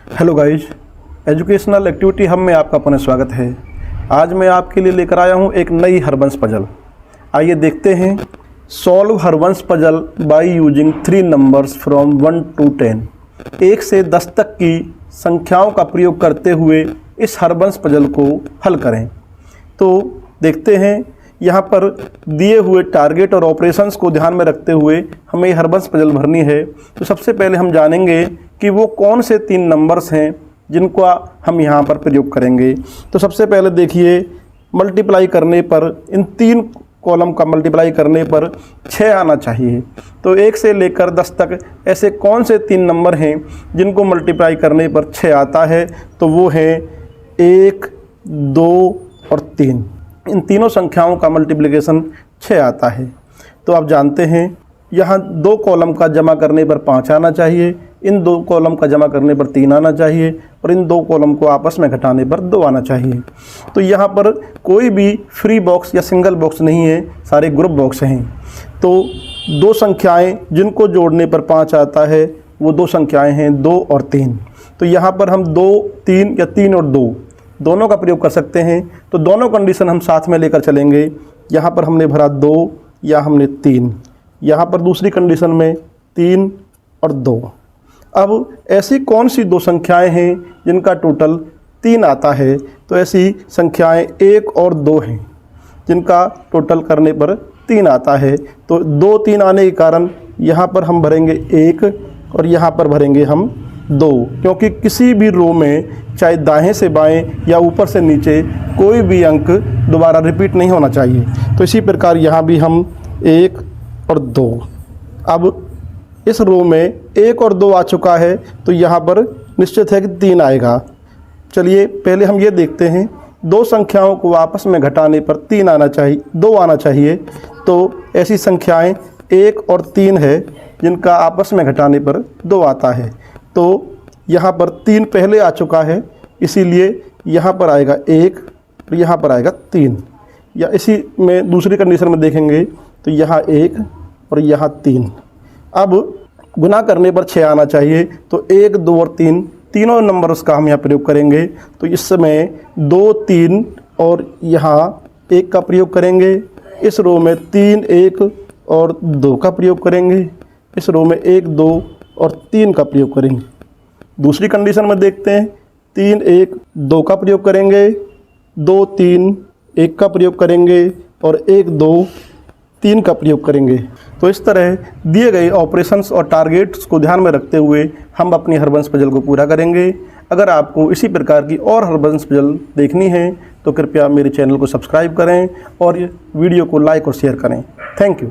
Hello guys, educational activity hub में आपका पुनः स्वागत है। आज मैं आपके लिए लेकर आया हूं एक नई हरबंस पजल। आइए देखते हैं। Solve Harbans puzzle by using 3 numbers from 1 to 10। 1 से 10 तक की संख्याओं का प्रयोग करते हुए इस हरबंस पजल को हल करें। तो देखते हैं, यहाँ पर दिए हुए टारगेट और ऑपरेशंस को ध्यान में रखते हुए हमें हरबंस पजल भरनी है। तो सबसे पहले हम जानेंगे कि वो कौन से 3 नंबर्स हैं जिनको हम यहाँ पर प्रयोग करेंगे। तो सबसे पहले देखिए, मल्टीप्लाई करने पर इन 3 कॉलम का मल्टीप्लाई करने पर 6 आना चाहिए। तो 1 से लेकर 10 तक ऐसे कौन से 3 नंबर हैं जिनको मल्टीप्लाई करने पर 6 आता है। तो वो हैं 1, 2 और 3। इन तीनों संख्याओं का मल्टीप्लिकेशन 6 आता है। तो आप जानते हैं, यहाँ 2 कॉलम का जमा करने पर 5 आना चाहिए, इन 2 कॉलम का जमा करने पर 3 आना चाहिए और इन 2 कॉलम को आपस में घटाने पर 2 आना चाहिए। तो यहाँ पर कोई भी फ्री बॉक्स या सिंगल बॉक्स नहीं है, सारे ग्रुप बॉक्स हैं। तो 2 संख्याएं जिनको जोड़ने पर 5 आता है वो 2 संख्याएं हैं 2 और 3। तो यहाँ पर हम 2, 3 या 3 और 2 दोनों का प्रयोग कर सकते हैं। तो दोनों कंडीशन हम साथ में लेकर चलेंगे। यहाँ पर हमने भरा 2 या हमने 3, यहाँ पर दूसरी कंडीशन में 3 और 2। अब ऐसी कौन सी 2 संख्याएं हैं जिनका टोटल 3 आता है। तो ऐसी संख्याएं 1 और 2 हैं जिनका टोटल करने पर 3 आता है। तो 2, 3 आने के कारण यहाँ पर हम भरेंगे 1 और यहाँ पर भरेंगे हम 2, क्योंकि किसी भी रो में चाहे दाएं से बाएं या ऊपर से नीचे कोई भी अंक दोबारा रिपीट नहीं होना चाहिए। तो इसी प्रकार यहाँ भी हम 1 और 2। अब इस रो में 1 और 2 आ चुका है, तो यहाँ पर निश्चित है कि 3 आएगा। चलिए पहले हम ये देखते हैं, 2 संख्याओं को आपस में घटाने पर 3 आना चाहिए, 2 आना चाहिए। तो ऐसी संख्याएं 1 और 3 है जिनका आपस में घटाने पर 2 आता है। तो यहाँ पर 3 पहले आ चुका है, इसीलिए यहाँ पर आएगा 1 और यहाँ पर आएगा 3। या इसी में दूसरी कंडीशन में देखेंगे तो यहाँ 1 और यहाँ 3। अब गुना करने पर 6 आना चाहिए। तो 1, 2 और 3 तीनों नंबर्स का हम यहाँ प्रयोग करेंगे। तो इस समय 2, 3 और यहाँ 1 का प्रयोग करेंगे। इस रो में 3, 1 और 2 का प्रयोग करेंगे। इस रो में 1, 2 और 3 का प्रयोग करेंगे। दूसरी कंडीशन में देखते हैं, 3, 1, 2 का प्रयोग करेंगे, 2, 3, 1 का प्रयोग करेंगे और 1, 2, 3 का प्रयोग करेंगे। तो इस तरह दिए गए ऑपरेशंस और टारगेट्स को ध्यान में रखते हुए हम अपनी हरबंस पजल को पूरा करेंगे। अगर आपको इसी प्रकार की और हरबंस पजल देखनी है तो कृपया मेरे चैनल को सब्सक्राइब करें और वीडियो को लाइक और शेयर करें। Thank you.